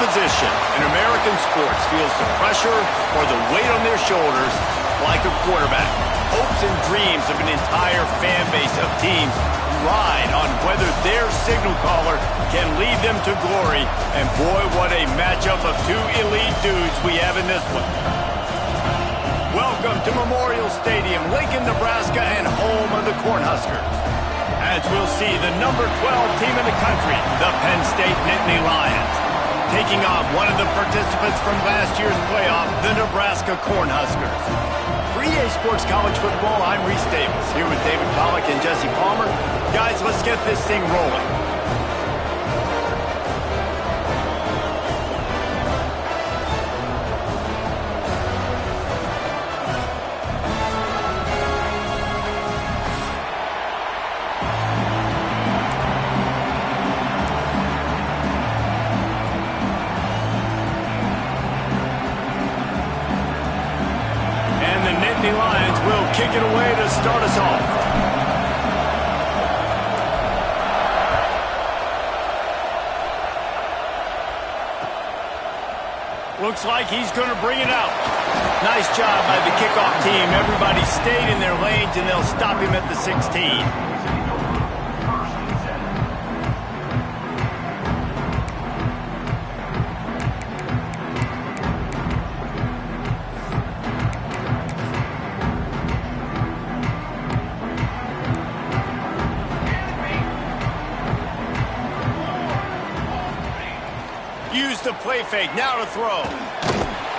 position in American sports feels the pressure or the weight on their shoulders like a quarterback. Hopes and dreams of an entire fan base of teams ride on whether their signal caller can lead them to glory. And boy, what a matchup of two elite dudes we have in this one. Welcome to Memorial Stadium, Lincoln, Nebraska, and home of the Cornhuskers. As we'll see the number 12 team in the country, the Penn State Nittany Lions, taking on one of the participants from last year's playoff, the Nebraska Cornhuskers. For EA Sports College Football, I'm Reese Davis, here with David Pollack and Jesse Palmer. Guys, let's get this thing rolling. Lions will kick it away to start us off. Looks like he's going to bring it out. Nice job by the kickoff team. Everybody stayed in their lanes, and they'll stop him at the 16. Use the play fake, now to throw.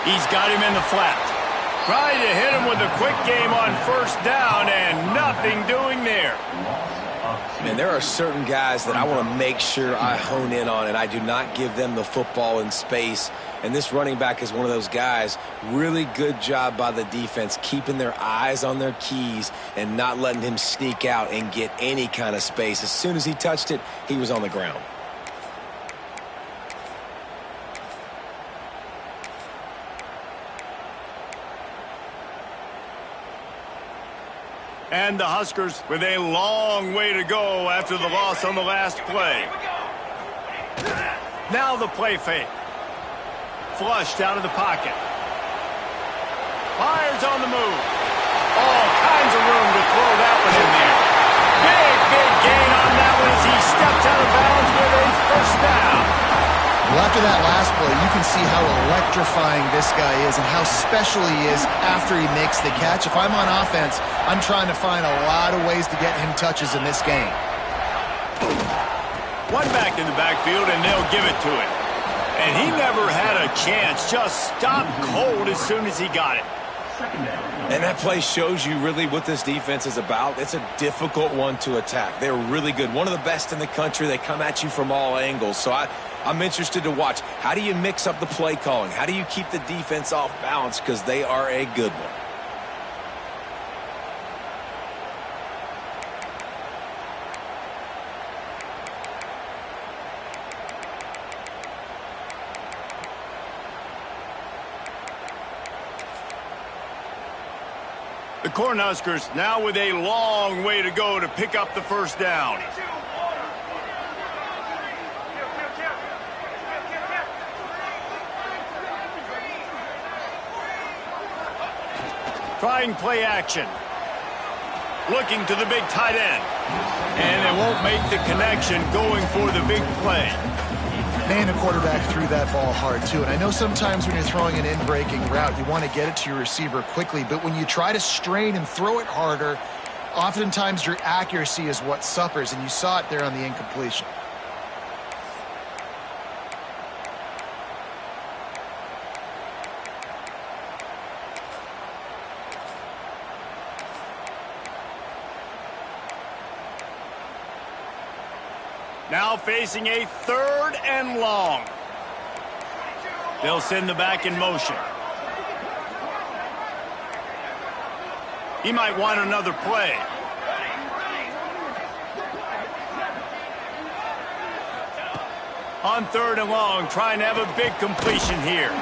He's got him in the flat. Trying to hit him with a quick game on first down, and nothing doing there. Man, there are certain guys that I want to make sure I hone in on, and I do not give them the football in space. And this running back is one of those guys. Really good job by the defense, keeping their eyes on their keys and not letting him sneak out and get any kind of space. As soon as he touched it, he was on the ground. And the Huskers with a long way to go after the loss on the last play. Now the play fake. Flushed out of the pocket. Fires on the move. All kinds of room to throw that one in there. Big gain on that one as he steps out of bounds with a first down. Well, after that last play, you can see how electrifying this guy is and how special he is after he makes the catch. If I'm on offense, I'm trying to find a lot of ways to get him touches in this game. One back in the backfield, and they'll give it to him. And he never had a chance. Just stopped cold as soon as he got it. And that play shows you really what this defense is about. It's a difficult one to attack. They're really good. One of the best in the country. They come at you from all angles. So I'm interested to watch. How do you mix up the play calling? How do you keep the defense off balance? Because they are a good one. The Cornhuskers now with a long way to go to pick up the first down. Trying play action. Looking to the big tight end. And it won't make the connection going for the big play. Man, the quarterback threw that ball hard, too. And I know sometimes when you're throwing an in-breaking route, you want to get it to your receiver quickly. But when you try to strain and throw it harder, oftentimes your accuracy is what suffers. And you saw it there on the incompletion. Now facing a 3rd and long. They'll send the back in motion. He might want another play. On 3rd and long, trying to have a big completion here.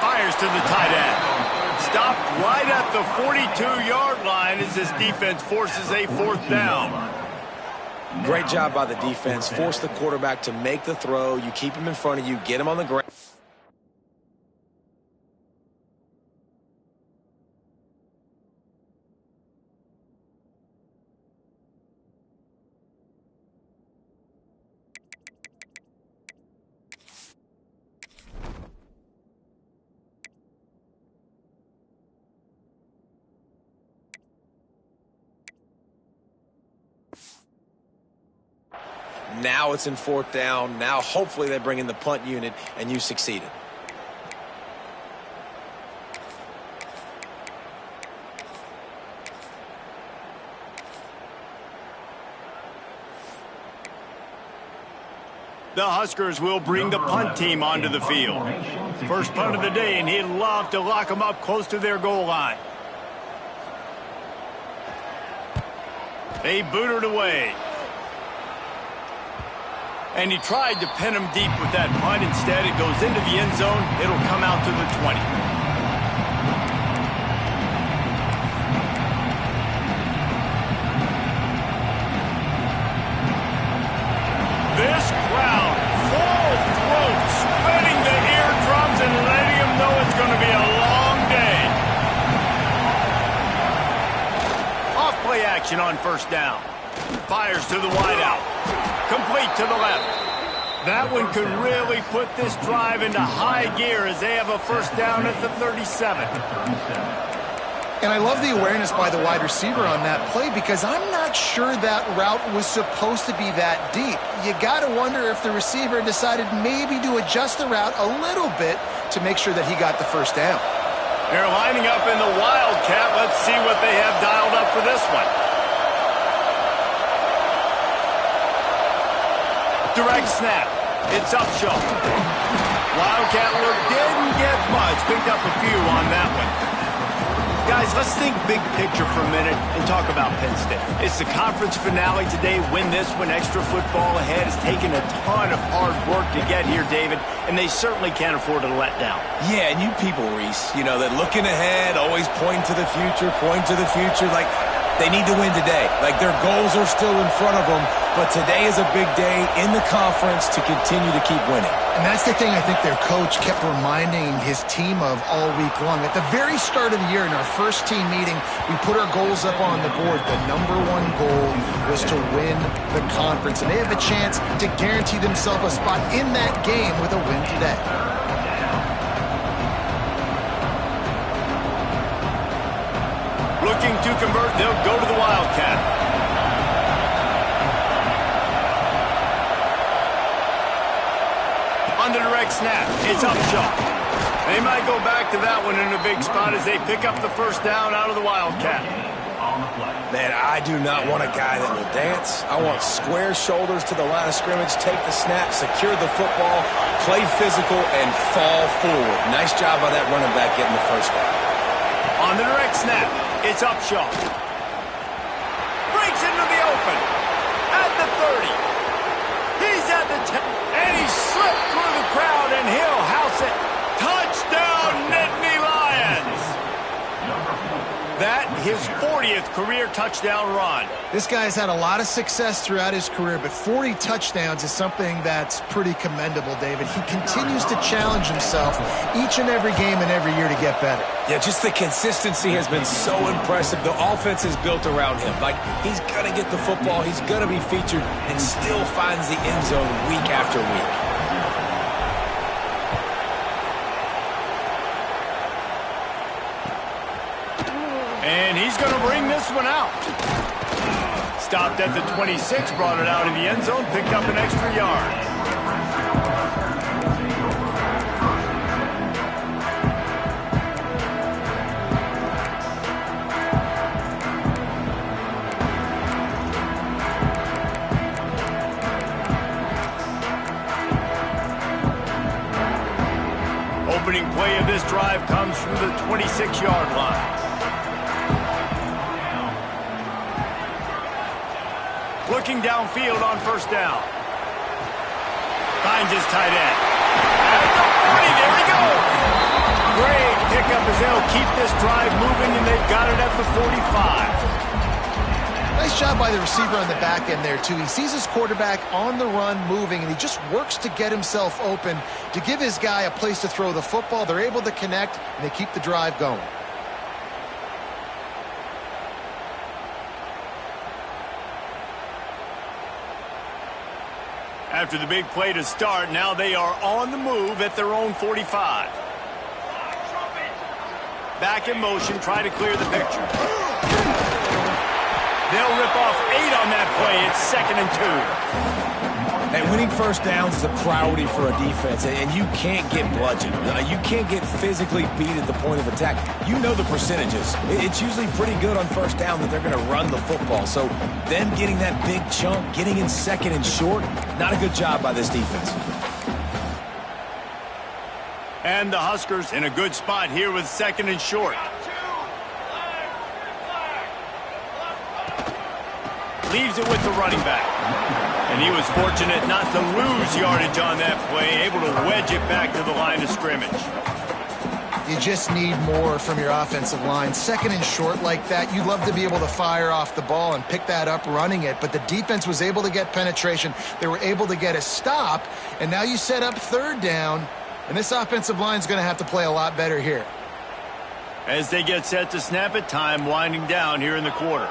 Fires to the tight end. Stopped right at the 42-yard line as this defense forces a 4th down. Great job by the defense. Force the quarterback to make the throw. You keep him in front of you. Get him on the ground. Now it's in 4th down. Now hopefully they bring in the punt unit and you succeeded. The Huskers will bring the punt team onto the field. First punt of the day, and he'd love to lock them up close to their goal line. They boot it away. And he tried to pin him deep with that punt. Instead, it goes into the end zone. It'll come out to the 20. This crowd, full throat, spreading the eardrums and letting them know it's going to be a long day. Off play action on 1st down. Fires to the wideout. Complete to the left. That one could really put this drive into high gear as they have a 1st down at the 37. And I love the awareness by the wide receiver on that play because I'm not sure that route was supposed to be that deep. You got to wonder if the receiver decided maybe to adjust the route a little bit to make sure that he got the 1st down. They're lining up in the Wildcat. Let's see what they have dialed up for this one. Direct snap. It's Upshaw. Wildcat look didn't get much. Picked up a few on that one. Guys, let's think big picture for a minute and talk about Penn State. It's the conference finale today. Win this one. Extra football ahead. Has taken a ton of hard work to get here, David, and they certainly can't afford to let down. Yeah, and you people, Reese, you know, that looking ahead, always pointing to the future, like they need to win today. Like their goals are still in front of them, but today is a big day in the conference to continue to keep winning. And that's the thing I think their coach kept reminding his team of all week long. At the very start of the year in our first team meeting, we put our goals up on the board. The #1 goal was to win the conference, and they have a chance to guarantee themselves a spot in that game with a win today. Looking to convert, they'll go to the Wildcat. On the direct snap, it's Upshaw. They might go back to that one in a big spot as they pick up the 1st down out of the Wildcat. Man, I do not want a guy that will dance. I want square shoulders to the line of scrimmage, take the snap, secure the football, play physical, and fall forward. Nice job by that running back getting the 1st down. On the direct snap, it's Upshaw. Breaks into the open. At the 30. He's at the 10. And he slipped through the crowd, and he'll house it. Touchdown, Nittany Lions! That, his 40th career touchdown run. This guy's had a lot of success throughout his career, but 40 touchdowns is something that's pretty commendable, David. He continues to challenge himself each and every game and every year to get better. Yeah, just the consistency has been so impressive. The offense is built around him. Like, he's going to get the football, he's going to be featured, and still finds the end zone week after week. And he's going to bring this one out. Stopped at the 26, brought it out of the end zone, picked up an extra yard. Opening play of this drive comes from the 26-yard line. Looking downfield on 1st down. Finds his tight end. At the 40, there he goes. Great pickup as they'll keep this drive moving, and they've got it at the 45. Nice job by the receiver on the back end there, too. He sees his quarterback on the run moving, and he just works to get himself open to give his guy a place to throw the football. They're able to connect, and they keep the drive going. After the big play to start, now they are on the move at their own 45. Back in motion, try to clear the picture. They'll rip off 8 on that play. It's 2nd and 2. And winning first downs is a priority for a defense, and you can't get bludgeoned. You can't get physically beat at the point of attack. You know the percentages. It's usually pretty good on first down that they're going to run the football. So them getting that big chunk, getting in 2nd and short, not a good job by this defense. And the Huskers in a good spot here with 2nd and short. Leaves it with the running back. And he was fortunate not to lose yardage on that play, able to wedge it back to the line of scrimmage. You just need more from your offensive line. 2nd and short like that, you'd love to be able to fire off the ball and pick that up running it, but the defense was able to get penetration. They were able to get a stop, and now you set up 3rd down, and this offensive line is going to have to play a lot better here. As they get set to snap it, time winding down here in the quarter.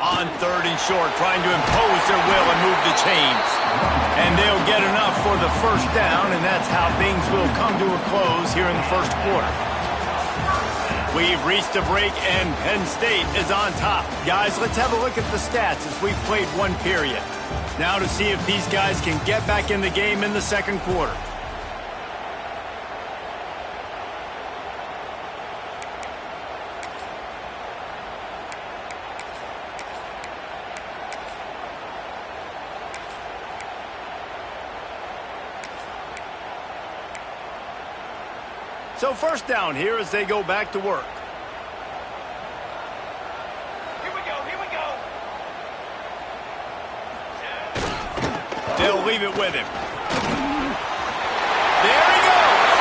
On 3rd and short, trying to impose their will and move the chains. And they'll get enough for the 1st down, and that's how things will come to a close here in the 1st quarter. We've reached a break, and Penn State is on top. Guys, let's have a look at the stats as we've played 1 period. Now to see if these guys can get back in the game in the 2nd quarter. So 1st down here as they go back to work. Here we go. They'll leave it with him. There he goes.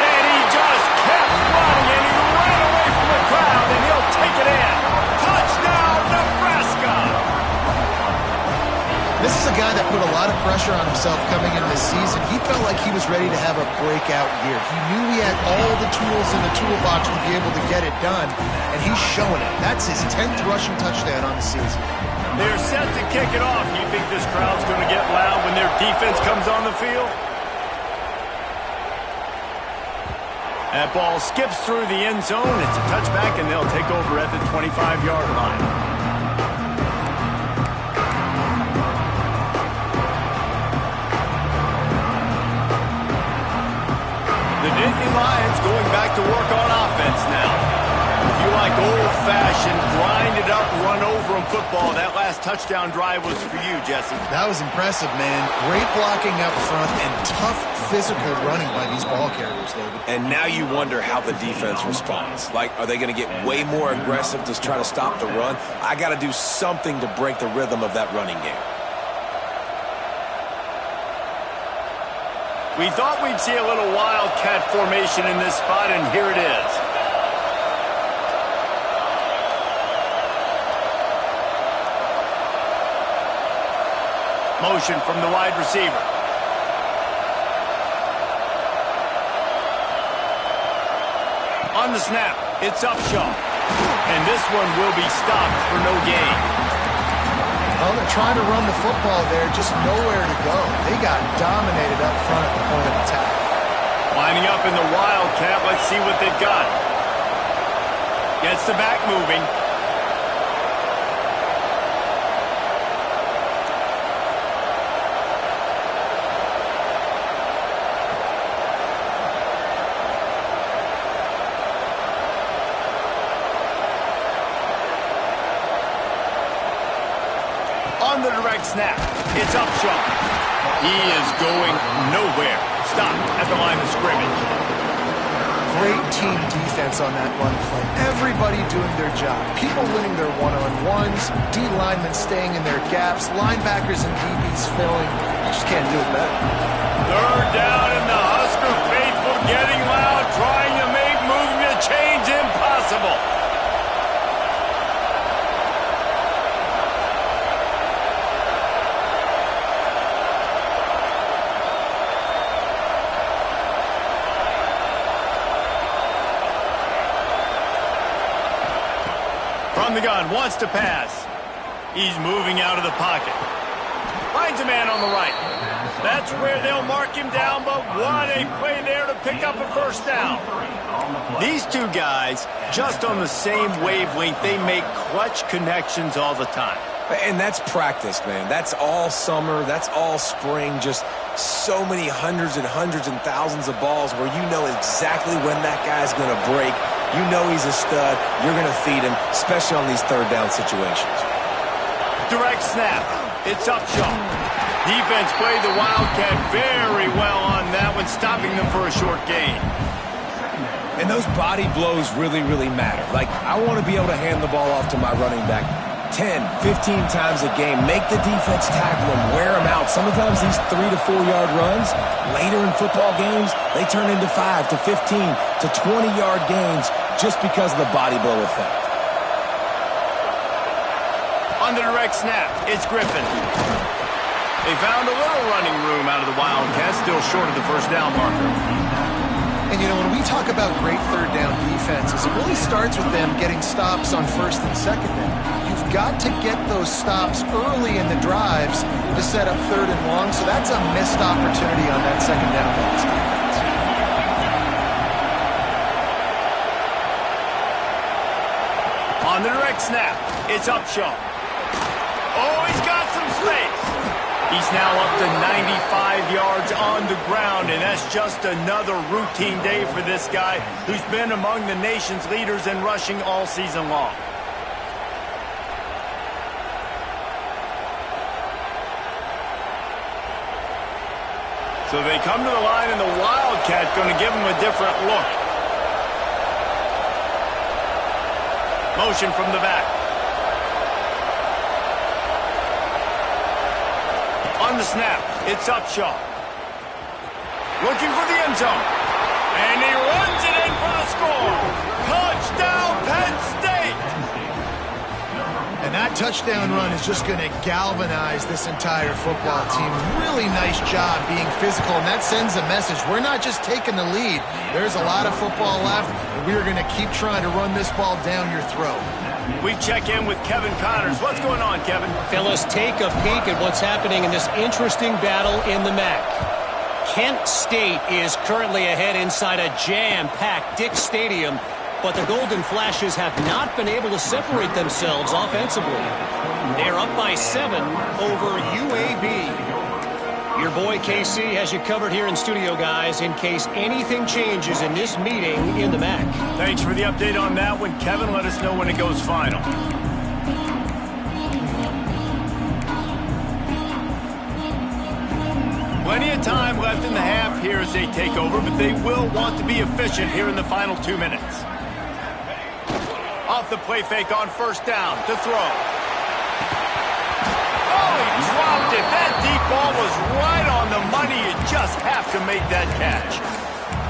And he just kept running, and he ran away from the crowd, and he'll take it in. Touchdown, Nebraska. This is a guy that put a lot of pressure on himself coming into this season. He felt like he was ready to have a breakout year. He knew he had all the tools in the toolbox to be able to get it done, and he's showing it. That's his 10th rushing touchdown on the season. They're set to kick it off. You think this crowd's going to get loud when their defense comes on the field? That ball skips through the end zone. It's a touchback, and they'll take over at the 25-yard line. The Nittany Lions going back to work on offense now. If you like old-fashioned, grind-it-up, run-over-'em football, that last touchdown drive was for you, Jesse. That was impressive, man. Great blocking up front and tough physical running by these ball carriers, David. And now you wonder how the defense responds. Like, are they going to get way more aggressive to try to stop the run? I got to do something to break the rhythm of that running game. We thought we'd see a little wildcat formation in this spot, and here it is. Motion from the wide receiver. On the snap, it's Upshaw. And this one will be stopped for no gain. Well, they're trying to run the football there, just nowhere to go. They got dominated up front at the point of attack. Lining up in the wildcat, let's see what they've got. Gets the back moving. On the direct snap, it's Upshaw. He is going nowhere. Stop at the line of scrimmage. Great team defense on that run play. Everybody doing their job. People winning their one-on-ones, D linemen staying in their gaps, linebackers and DBs filling. You just can't do it better. 3rd down, and the Husker faithful getting loud, trying to make moving the chains impossible. From the gun, wants to pass. He's moving out of the pocket. Finds a man on the right. That's where they'll mark him down, but what a play there to pick up a first down. These two guys, just on the same wavelength, they make clutch connections all the time. And that's practice, man. That's all summer. That's all spring. Just so many hundreds and thousands of balls where you know exactly when that guy's going to break. You know he's a stud. You're going to feed him, especially on these third down situations. Direct snap. It's Upshaw. Defense played the Wildcat very well on that one, stopping them for a short gain. And those body blows really, really matter. Like, I want to be able to hand the ball off to my running back 10, 15 times a game. Make the defense tackle him, wear him out. Sometimes these 3 to 4 yard runs, later in football games, they turn into 5 to 15 to 20 yard gains just because of the body blow effect. On the direct snap, it's Griffin. They found a little running room out of the Wildcats, still short of the first down marker. And, you know, when we talk about great third down defenses, it really starts with them getting stops on first and second down. You've got to get those stops early in the drives to set up third and long, so that's a missed opportunity on that second down by this defense. On the direct snap, it's Upshaw. Oh, he's got some space. He's now up to 95 yards on the ground, and that's just another routine day for this guy who's been among the nation's leaders in rushing all season long. So they come to the line, and the Wildcat going to give him a different look. Motion from the back. On the snap, it's Upshaw. Looking for the end zone. And he runs it in for the score. Touchdown, Penn State! And that touchdown run is just going to galvanize this entire football team. Really nice job being physical, and that sends a message. We're not just taking the lead. There's a lot of football left, and we're going to keep trying to run this ball down your throat. We check in with Kevin Connors. What's going on, Kevin? Fellas, take a peek at what's happening in this interesting battle in the MAC. Kent State is currently ahead inside a jam-packed Dick Stadium, but the Golden Flashes have not been able to separate themselves offensively. They're up by 7 over UAB. Your boy KC has you covered here in studio, guys, in case anything changes in this meeting in the MAC. Thanks for the update on that one, Kevin. Let us know when it goes final. Plenty of time left in the half here as they take over, but they will want to be efficient here in the final 2 minutes. Off the play fake on first down to throw. Oh, he dropped it. That deep ball was right on the money. You just have to make that catch.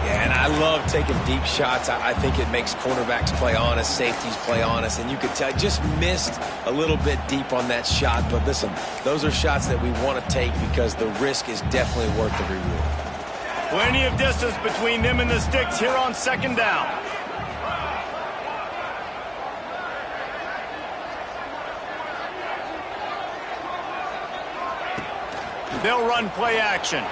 Yeah, and I love taking deep shots. I think it makes quarterbacks play honest, safeties play honest, and you could tell just missed a little bit deep on that shot. But listen, those are shots that we want to take because the risk is definitely worth the reward. Plenty of distance between them and the sticks here on second down. They'll run play action.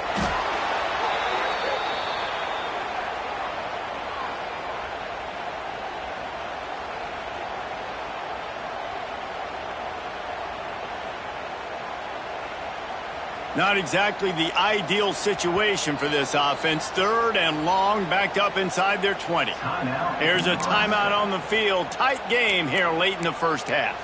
Not exactly the ideal situation for this offense. Third and long, backed up inside their 20. Here's a timeout on the field. Tight game here late in the first half.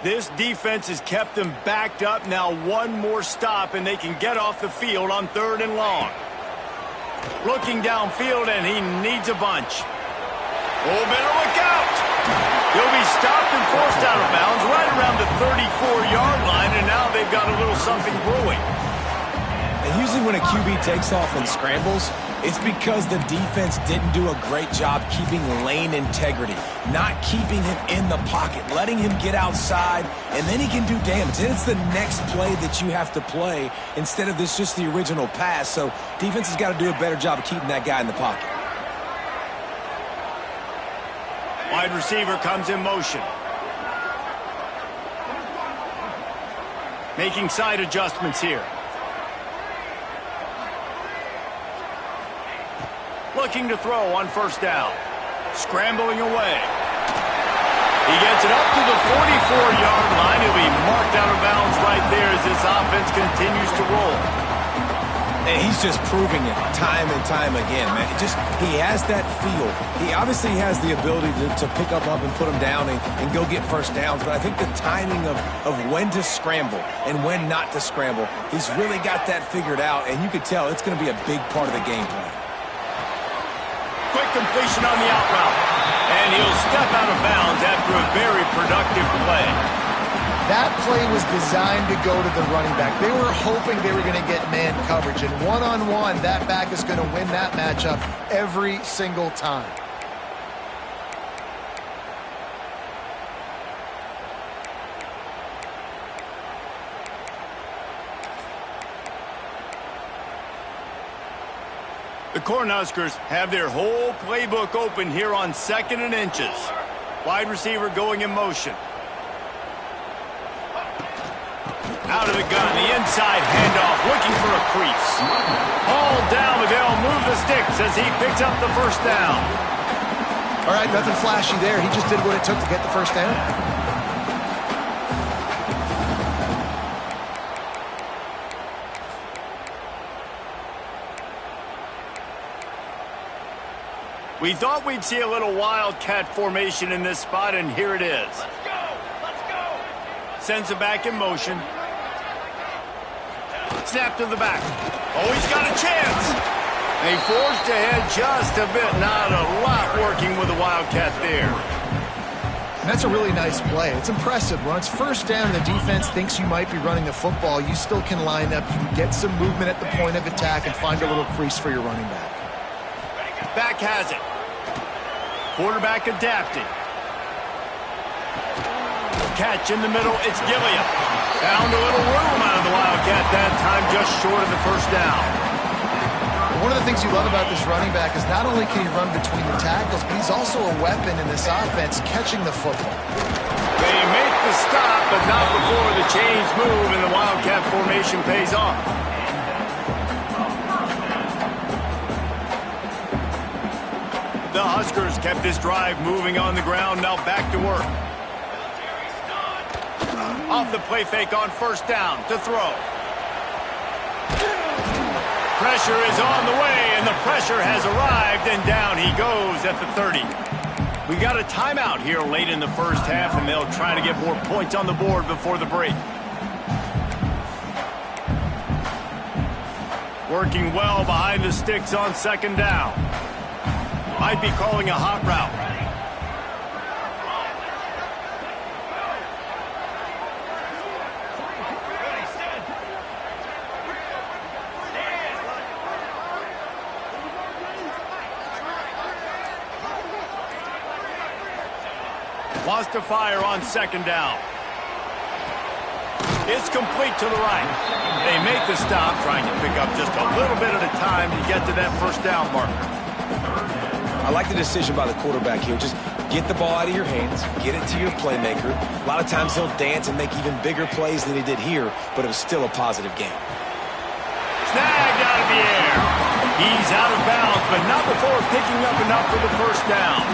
This defense has kept them backed up. Now one more stop, and they can get off the field on third and long. Looking downfield, and he needs a bunch. Oh, better look out. He'll be stopped and forced out of bounds right around the 34-yard line, and now they've got a little something brewing. And usually when a QB takes off and scrambles, it's because the defense didn't do a great job keeping lane integrity, not keeping him in the pocket, letting him get outside, and then he can do damage. And it's the next play that you have to play instead of this just the original pass. So defense has got to do a better job of keeping that guy in the pocket. Wide receiver comes in motion. Making side adjustments here. Looking to throw on first down. Scrambling away. He gets it up to the 44-yard line. He'll be marked out of bounds right there as this offense continues to roll. And he's just proving it time and time again, man. He has that feel. He obviously has the ability to pick up and put him down and go get first downs. But I think the timing of when to scramble and when not to scramble, he's really got that figured out. And you could tell it's going to be a big part of the game plan. Quick completion on the out route. And he'll step out of bounds after a very productive play. That play was designed to go to the running back. They were hoping they were going to get man coverage. And one-on-one, that back is going to win that matchup every single time. The Cornhuskers have their whole playbook open here on 2nd and inches. Wide receiver going in motion. Out of the gun, the inside handoff, looking for a crease. Hauled down, but they'll move the sticks as he picks up the first down. All right, nothing flashy there. He just did what it took to get the first down. We thought we'd see a little wildcat formation in this spot, and here it is. Let's go! Let's go! Sends it back in motion. Snap to the back. Oh, he's got a chance. They forged ahead just a bit. Not a lot working with the wildcat there. And that's a really nice play. It's impressive. When it's first down and the defense thinks you might be running the football, you still can line up. You can get some movement at the point of attack and find a little crease for your running back. Back has it. Quarterback adapting. Catch in the middle. It's Gilliam. Found a little room out of the Wildcat that time, just short of the first down. One of the things you love about this running back is not only can he run between the tackles, but he's also a weapon in this offense catching the football. They make the stop, but not before the chains move and the Wildcat formation pays off. The Huskers kept this drive moving on the ground, now back to work. Off the play fake on first down to throw. Pressure is on the way, and the pressure has arrived, and down he goes at the 30. We got a timeout here late in the first half, and they'll try to get more points on the board before the break. Working well behind the sticks on second down. Might be calling a hot route. Wants to fire on second down. It's complete to the right. They make the stop, trying to pick up just a little bit at a time to get to that first down marker. I like the decision by the quarterback here. Just get the ball out of your hands, get it to your playmaker. A lot of times he'll dance and make even bigger plays than he did here, but it was still a positive game. Snagged out of the air. He's out of bounds, but not before picking up enough for the first down.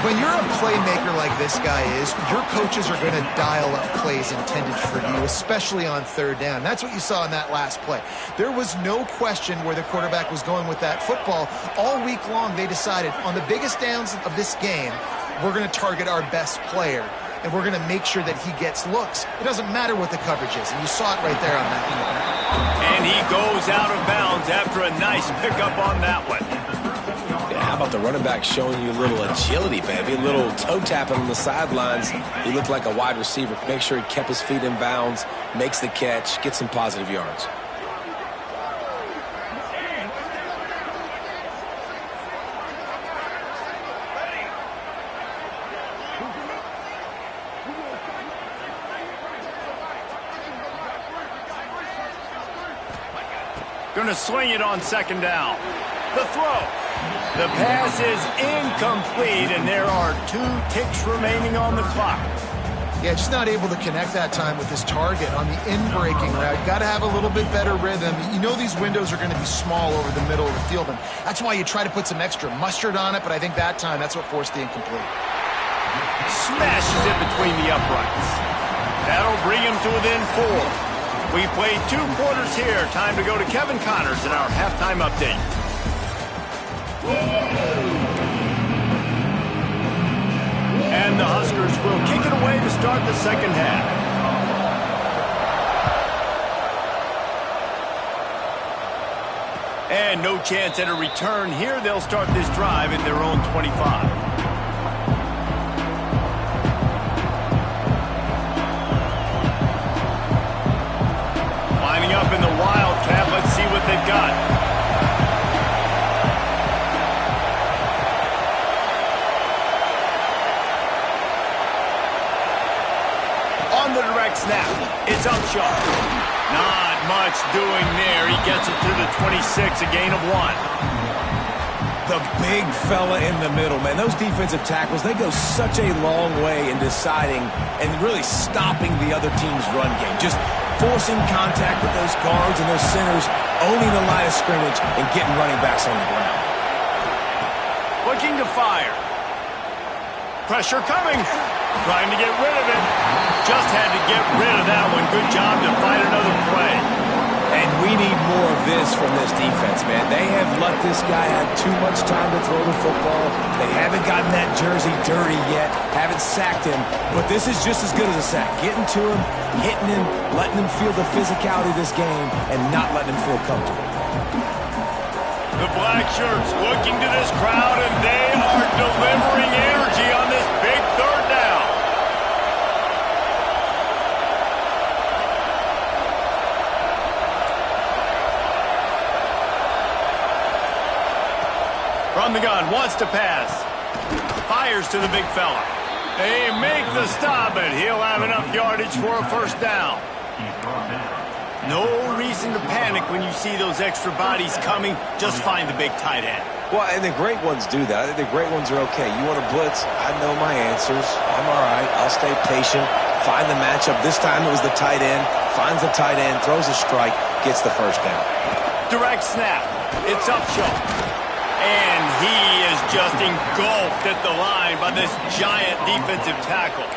When you're a playmaker like this guy is, your coaches are going to dial up plays intended for you, especially on third down. That's what you saw in that last play. There was no question where the quarterback was going with that football. All week long, they decided on the biggest downs of this game, we're going to target our best player, and we're going to make sure that he gets looks. It doesn't matter what the coverage is, and you saw it right there on that one. And he goes out of bounds after a nice pickup on that one. How about the running back showing you a little agility, baby? A little toe tapping on the sidelines. He looked like a wide receiver. Make sure he kept his feet in bounds, makes the catch, gets some positive yards. Going to sling it on second down. The throw. The pass is incomplete, and there are 2 ticks remaining on the clock. Yeah, just not able to connect that time with his target on the in-breaking route. Got to have a little bit better rhythm. You know these windows are going to be small over the middle of the field, and that's why you try to put some extra mustard on it, but I think that time, that's what forced the incomplete. Smashes it between the uprights. That'll bring him to within 4. We played 2 quarters here. Time to go to Kevin Connors in our halftime update. And the Huskers will kick it away to start the second half. And no chance at a return here. They'll start this drive in their own 25. Lining up in the Wildcat. Let's see what they've got. The direct snap. It's Upshaw. Not much doing there. He gets it to the 26, a gain of 1. The big fella in the middle, man. Those defensive tackles, they go such a long way in deciding and really stopping the other team's run game. Just forcing contact with those guards and those centers, owning the line of scrimmage and getting running backs on the ground. Looking to fire. Pressure coming. Trying to get rid of it. Just had to get rid of that one. Good job to find another play. And we need more of this from this defense, man. They have let this guy have too much time to throw the football. They haven't gotten that jersey dirty yet. Haven't sacked him. But this is just as good as a sack. Getting to him, hitting him, letting him feel the physicality of this game, and not letting him feel comfortable. The black shirts looking to this crowd, and they are delivering energy on this big third down. From the gun, wants to pass. Fires to the big fella. They make the stop, but he'll have enough yardage for a first down. No reason to panic when you see those extra bodies coming. Just find the big tight end. Well, and the great ones do that. I think the great ones are okay. You want to blitz? I know my answers. I'm all right. I'll stay patient. Find the matchup. This time it was the tight end. Finds the tight end, throws a strike, gets the first down. Direct snap. It's Upshaw. And he is just engulfed at the line by this giant defensive tackle.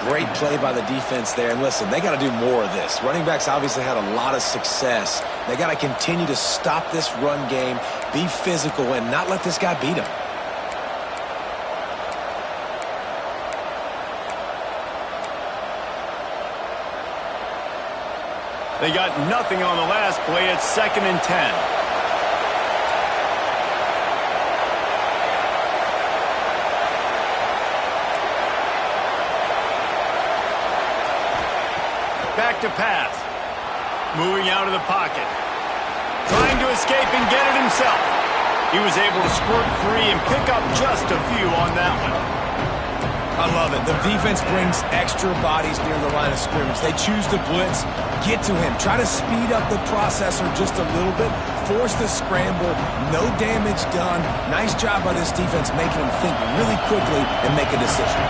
Great play by the defense there. And listen, they got to do more of this. Running backs obviously had a lot of success. They got to continue to stop this run game, be physical, and not let this guy beat them. They got nothing on the last play. It's 2nd and 10. Back to pass. Moving out of the pocket. Trying to escape and get it himself. He was able to squirt free and pick up just a few on that one. I love it. The defense brings extra bodies near the line of scrimmage. They choose to blitz, get to him, try to speed up the processor just a little bit, force the scramble, no damage done. Nice job by this defense making him think really quickly and make a decision.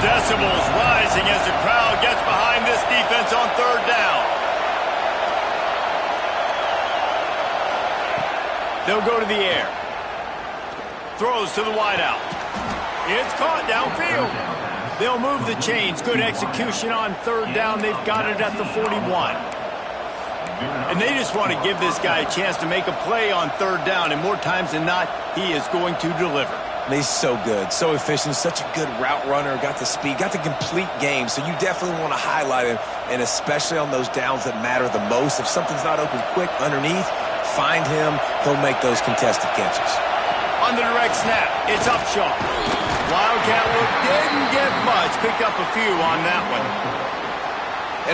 Decibels rising as the crowd gets behind this defense on third down. They'll go to the air. Throws to the wideout. It's caught downfield. They'll move the chains. Good execution on third down. They've got it at the 41. And they just want to give this guy a chance to make a play on third down. And more times than not, he is going to deliver. He's so good, so efficient, such a good route runner, got the speed, got the complete game, so you definitely want to highlight him, and especially on those downs that matter the most. If something's not open quick underneath, find him, he'll make those contested catches. On the direct snap, it's Upshaw. Wildcat look didn't get much, picked up a few on that one.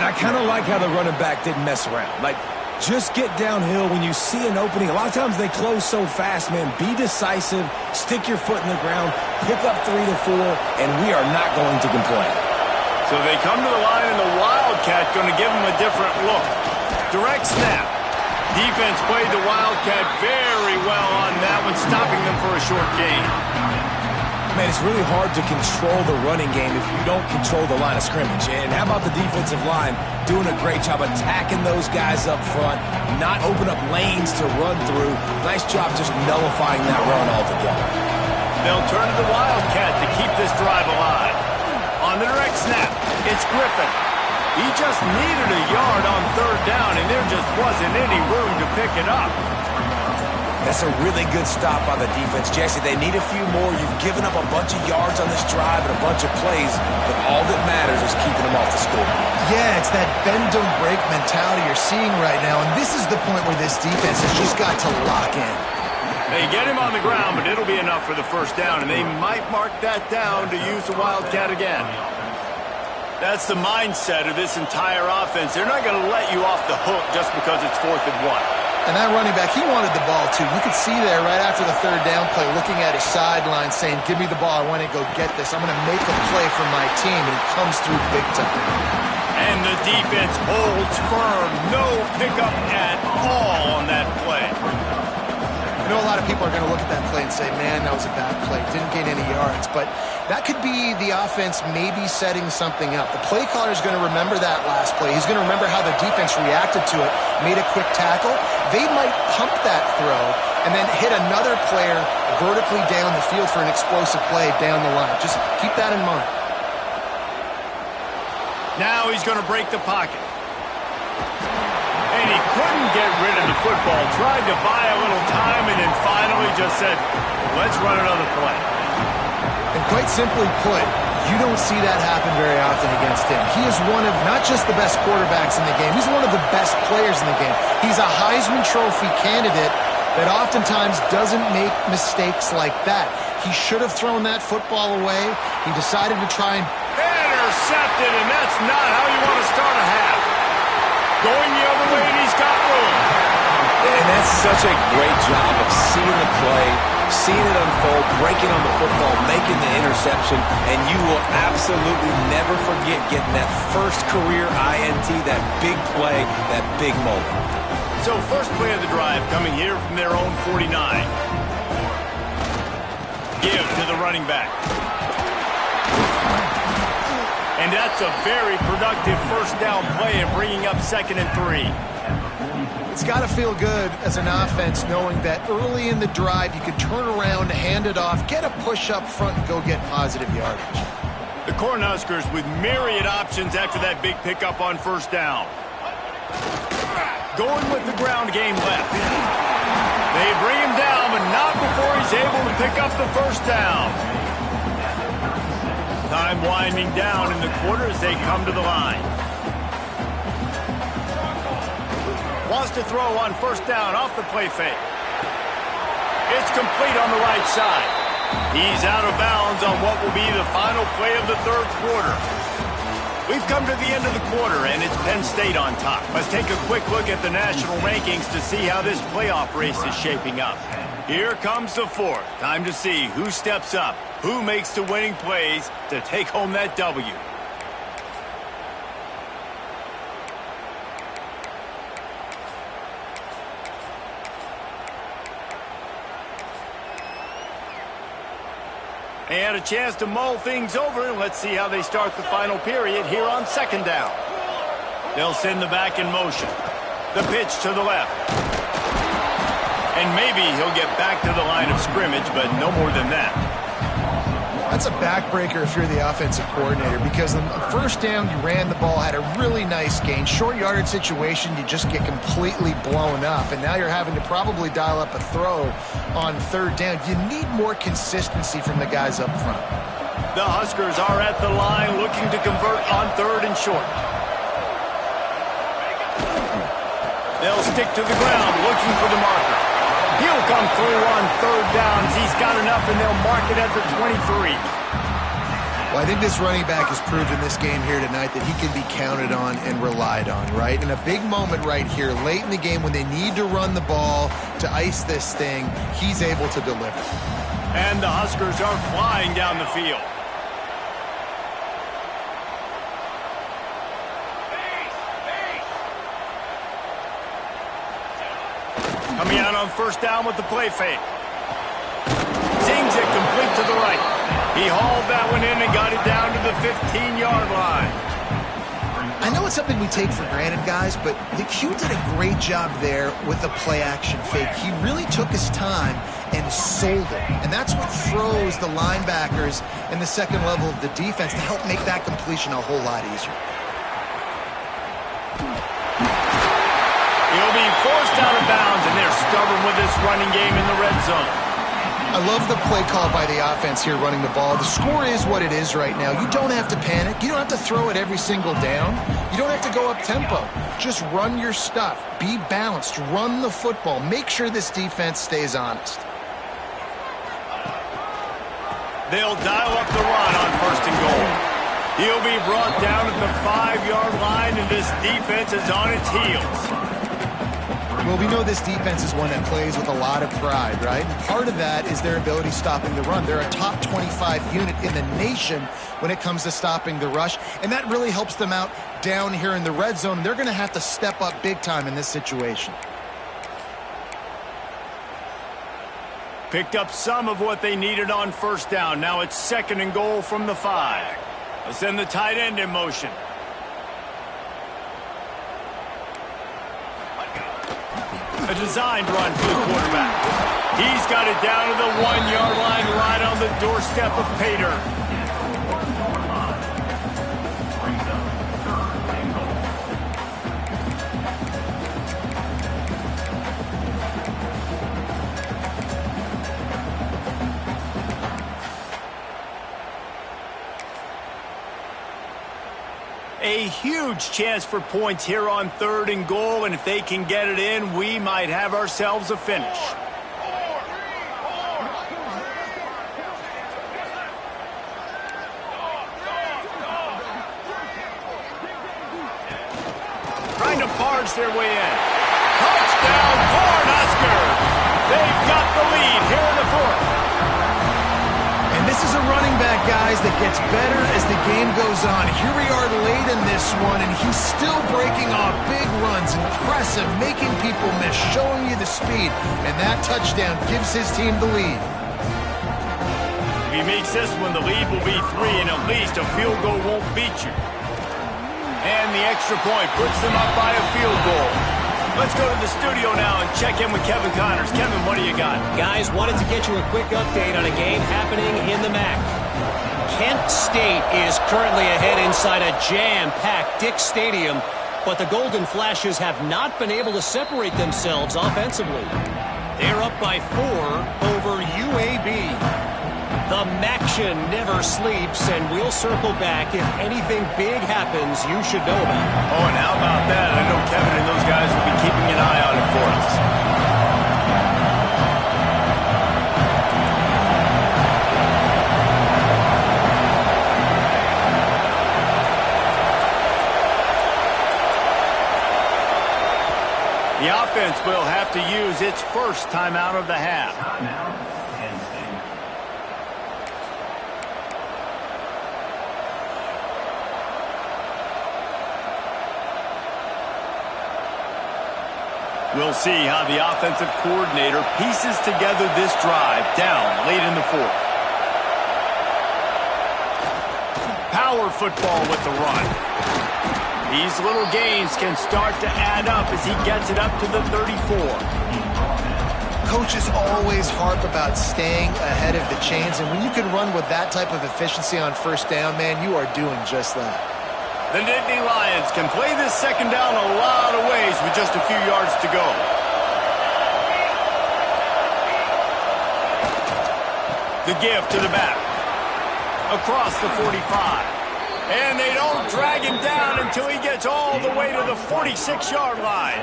And I kind of like how the running back didn't mess around. Like, just get downhill when you see an opening. A lot of times they close so fast, man. Be decisive, stick your foot in the ground, pick up 3 to 4, and we are not going to complain. So they come to the line, and the Wildcat going to give them a different look. Direct snap. Defense played the Wildcat very well on that one, stopping them for a short gain. Man, it's really hard to control the running game if you don't control the line of scrimmage. And how about the defensive line doing a great job attacking those guys up front, not open up lanes to run through. Nice job just nullifying that run altogether. They'll turn to the Wildcat to keep this drive alive. On the direct snap, it's Griffin. He just needed a yard on third down, and there just wasn't any room to pick it up. That's a really good stop by the defense, Jesse. They need a few more. You've given up a bunch of yards on this drive and a bunch of plays, but all that matters is keeping them off the score. Yeah, it's that bend, don't break mentality you're seeing right now, and this is the point where this defense has just got to lock in. They get him on the ground, but it'll be enough for the first down, and they might mark that down to use the Wildcat again. That's the mindset of this entire offense. They're not going to let you off the hook just because it's 4th and 1. And that running back, he wanted the ball, too. You could see there right after the third down play, looking at his sideline, saying, give me the ball. I want to go get this. I'm going to make a play for my team. And he comes through big time. And the defense holds firm. No pickup at all on that play. I know a lot of people are going to look at that play and say, man, that was a bad play. Didn't gain any yards. But that could be the offense maybe setting something up. The play caller is going to remember that last play. He's going to remember how the defense reacted to it, made a quick tackle. They might pump that throw and then hit another player vertically down the field for an explosive play down the line. Just keep that in mind. Now he's going to break the pocket. And he couldn't get rid of the football. Tried to buy a little time and then finally just said, let's run another play. And quite simply put, you don't see that happen very often against him. He is one of not just the best quarterbacks in the game, he's one of the best players in the game. He's a Heisman Trophy candidate that oftentimes doesn't make mistakes like that. He should have thrown that football away. He decided to try and... Intercepted, and that's not how you want to start a half. Going the other way, and he's got room. And that's such a great job of seeing the play, seeing it unfold, breaking on the football, making the interception, and you will absolutely never forget getting that first career INT, that big play, that big moment. So first play of the drive coming here from their own 49. Give to the running back. And that's a very productive first down play and bringing up 2nd and 3. It's got to feel good as an offense knowing that early in the drive you can turn around, hand it off, get a push up front, and go get positive yardage. The Cornhuskers with myriad options after that big pickup on first down. Going with the ground game left. They bring him down, but not before he's able to pick up the first down. Time winding down in the quarter as they come to the line. Wants to throw on first down off the play fake. It's complete on the right side. He's out of bounds on what will be the final play of the third quarter. We've come to the end of the quarter, and it's Penn State on top. Let's take a quick look at the national rankings to see how this playoff race is shaping up. Here comes the fourth. Time to see who steps up, who makes the winning plays to take home that W. And a chance to mull things over. Let's see how they start the final period here on second down. They'll send the back in motion. The pitch to the left. And maybe he'll get back to the line of scrimmage, but no more than that. That's a backbreaker if you're the offensive coordinator, because on first down you ran the ball, had a really nice gain. Short yardage situation, you just get completely blown up, and now you're having to probably dial up a throw on third down. You need more consistency from the guys up front. The Huskers are at the line looking to convert on third and short. They'll stick to the ground looking for the marker. He'll come through on third downs. He's got enough, and they'll mark it at the 23. Well, I think this running back has proved in this game here tonight that he can be counted on and relied on, right? In a big moment right here, late in the game when they need to run the ball to ice this thing, he's able to deliver. And the Huskers are flying down the field. Coming out on first down with the play fake. Zings it complete to the right. He hauled that one in and got it down to the 15-yard line. I know it's something we take for granted, guys, but the Q did a great job there with the play-action fake. He really took his time and sold it. And that's what froze the linebackers in the second level of the defense to help make that completion a whole lot easier. He'll be forced out of bounds, and they're stubborn with this running game in the red zone. I love the play call by the offense here running the ball. The score is what it is right now. You don't have to panic. You don't have to throw it every single down. You don't have to go up tempo. Just run your stuff. Be balanced. Run the football. Make sure this defense stays honest. They'll dial up the run on first and goal. He'll be brought down at the 5-yard line, and this defense is on its heels. Well, we know this defense is one that plays with a lot of pride, right? And part of that is their ability stopping the run. They're a top 25 unit in the nation when it comes to stopping the rush, and that really helps them out down here in the red zone. They're going to have to step up big time in this situation. Picked up some of what they needed on first down. Now it's second and goal from the 5. They'll send the tight end in motion. A designed run for the quarterback. He's got it down to the 1-yard line right on the doorstep of Pater. A huge chance for points here on third and goal, and if they can get it in, we might have ourselves a finish. Trying to barge their way in. Touchdown, Cornhuskers! They've got the lead here in the fourth. And this is a running back, guys, that gets better as the game goes on. Here we are late in this one, and he's still breaking off big runs. Impressive, making people miss, showing you the speed. And that touchdown gives his team the lead. If he makes this one, the lead will be 3, and at least a field goal won't beat you. And the extra point puts them up by a field goal. Let's go to the studio now and check in with Kevin Connors. Kevin, what do you got? Guys, wanted to get you a quick update on a game happening in the MAC. Kent State is currently ahead inside a jam-packed Dick Stadium, but the Golden Flashes have not been able to separate themselves offensively. They're up by 4 over UAB. The MACtion never sleeps, and we'll circle back. If anything big happens, you should know about it. Oh, and how about that? I know Kevin and those guys will be keeping an eye on it for us. The offense will have to use its first timeout of the half. We'll see how the offensive coordinator pieces together this drive down late in the fourth. Power football with the run. These little gains can start to add up as he gets it up to the 34. Coaches always harp about staying ahead of the chains, and when you can run with that type of efficiency on first down, man, you are doing just that. The Nittany Lions can play this second down a lot of ways with just a few yards to go. The give to the back. Across the 45. And they don't drag him down until he gets all the way to the 46-yard line.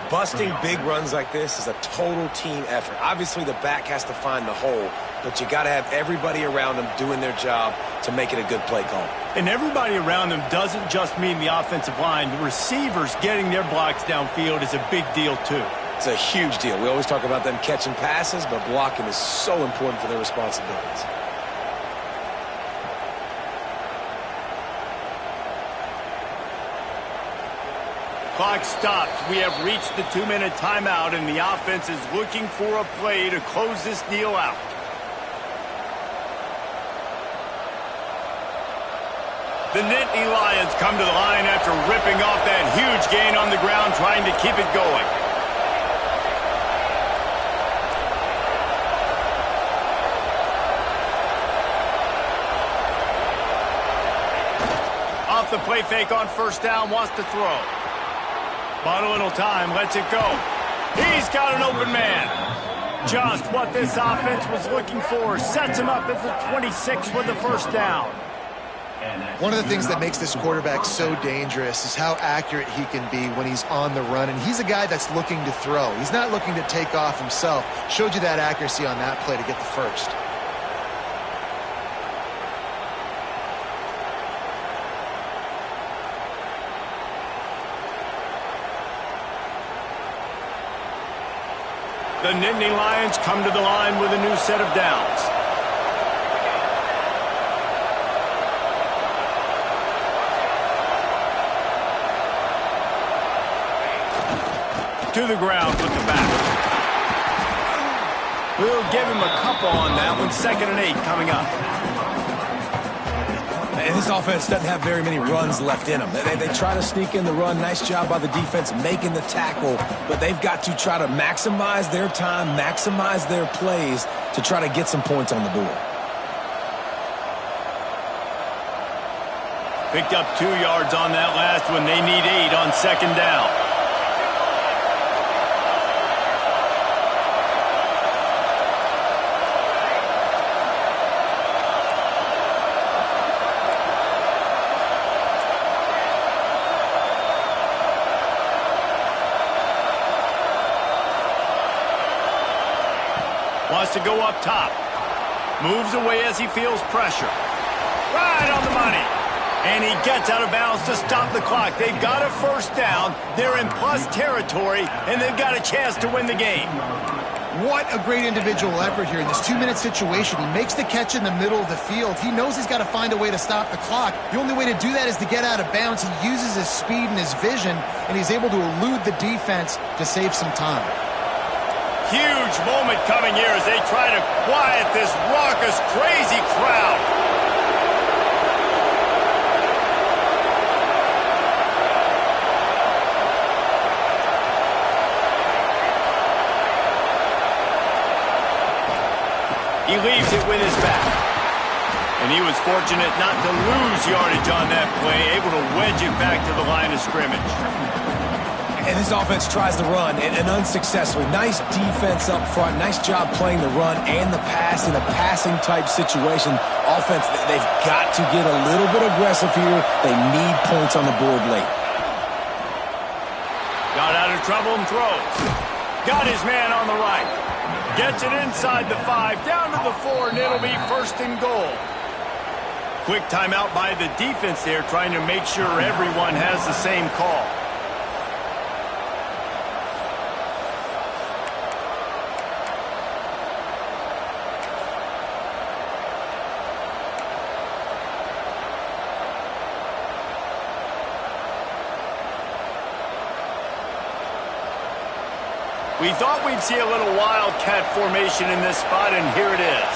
Busting big runs like this is a total team effort. Obviously, the back has to find the hole, but you got to have everybody around him doing their job to make it a good play call. And everybody around them doesn't just mean the offensive line. The receivers getting their blocks downfield is a big deal, too. It's a huge deal. We always talk about them catching passes, but blocking is so important for their responsibilities. Clock stops. We have reached the 2-minute timeout, and the offense is looking for a play to close this deal out. The Nittany Lions come to the line after ripping off that huge gain on the ground, trying to keep it going. Off the play fake on first down, wants to throw. Bought a little time, lets it go. He's got an open man. Just what this offense was looking for. Sets him up at the 26 with the first down. One of the things that makes this quarterback so dangerous is how accurate he can be when he's on the run. And he's a guy that's looking to throw. He's not looking to take off himself. Showed you that accuracy on that play to get the first. The Nittany Lions come to the line with a new set of downs. To the ground with the back. We'll give him a couple on that one. 2nd and 8 coming up. And this offense doesn't have very many runs left in them. They try to sneak in the run. Nice job by the defense making the tackle. But they've got to try to maximize their time, maximize their plays to try to get some points on the board. Picked up 2 yards on that last one. They need 8 on 2nd down. Wants to go up top. Moves away as he feels pressure. Right on the money. And he gets out of bounds to stop the clock. They've got a first down. They're in plus territory, and they've got a chance to win the game. What a great individual effort here in this 2-minute situation. He makes the catch in the middle of the field. He knows he's got to find a way to stop the clock. The only way to do that is to get out of bounds. He uses his speed and his vision, and he's able to elude the defense to save some time. Huge moment coming here as they try to quiet this raucous, crazy crowd. He leaves it with his back. And he was fortunate not to lose yardage on that play, able to wedge it back to the line of scrimmage. And this offense tries to run, and unsuccessfully. Nice defense up front. Nice job playing the run and the pass in a passing-type situation. Offense, they've got to get a little bit aggressive here. They need points on the board late. Got out of trouble and throws. Got his man on the right. Gets it inside the 5, down to the 4, and it'll be 1st and goal. Quick timeout by the defense there, trying to make sure everyone has the same call. We thought we'd see a little wildcat formation in this spot, and here it is.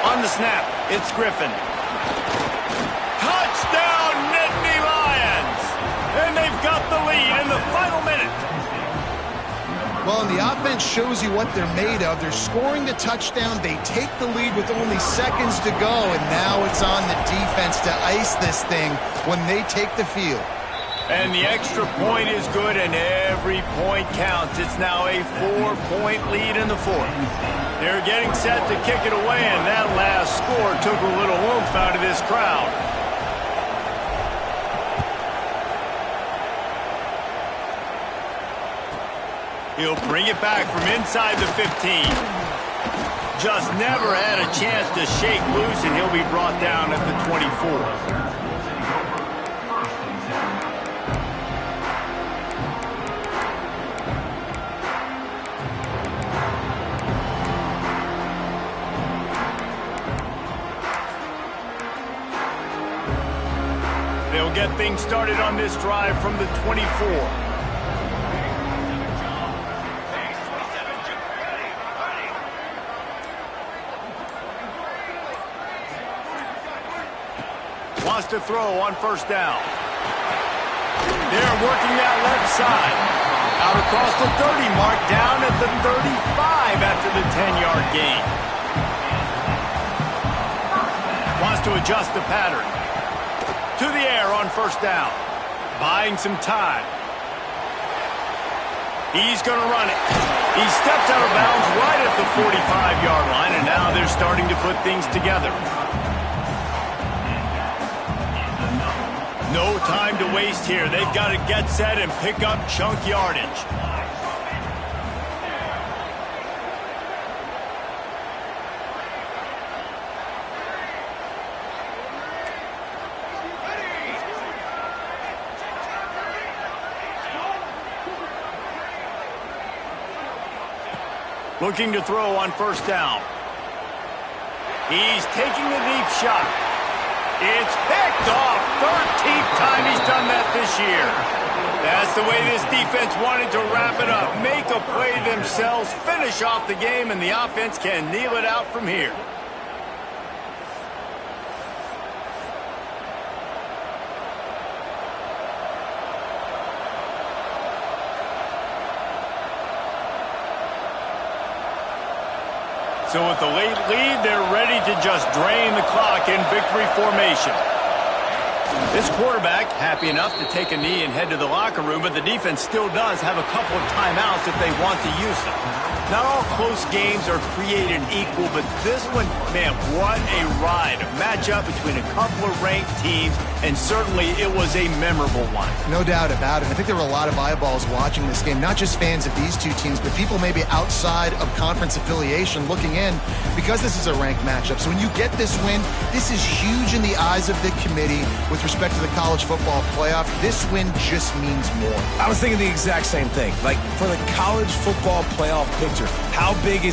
On the snap, it's Griffin. Touchdown, Nittany Lions! And they've got the lead in the final minute. Well, and the offense shows you what they're made of. They're scoring the touchdown. They take the lead with only seconds to go, and now it's on the defense to ice this thing when they take the field. And the extra point is good, and every point counts. It's now a 4-point lead in the 4th. They're getting set to kick it away, and that last score took a little oomph out of this crowd. He'll bring it back from inside the 15. Just never had a chance to shake loose, and he'll be brought down at the 24. They'll get things started on this drive from the 24. Wants to throw on first down. They're working that left side. Out across the 30 mark, down at the 35 after the 10-yard gain. Wants to adjust the pattern. To the air on first down. Buying some time. He's going to run it. He stepped out of bounds right at the 45-yard line, and now they're starting to put things together. No time to waste here. They've got to get set and pick up chunk yardage. Looking to throw on first down. He's taking a deep shot. It's picked off. 13th time he's done that this year. That's the way this defense wanted to wrap it up. Make a play themselves, finish off the game, and the offense can kneel it out from here. So with the late lead, they're ready to just drain the clock in victory formation. This quarterback happy enough to take a knee and head to the locker room, but the defense still does have a couple of timeouts if they want to use them. Not all close games are created equal, but this one, man, what a ride. A matchup between a couple of ranked teams, and certainly it was a memorable one. No doubt about it. I think there were a lot of eyeballs watching this game, not just fans of these two teams, but people maybe outside of conference affiliation looking in because this is a ranked matchup. So when you get this win, this is huge in the eyes of the committee with respect to the college football playoff. This win just means more. I was thinking the exact same thing. Like, for the college football playoff picture, how big is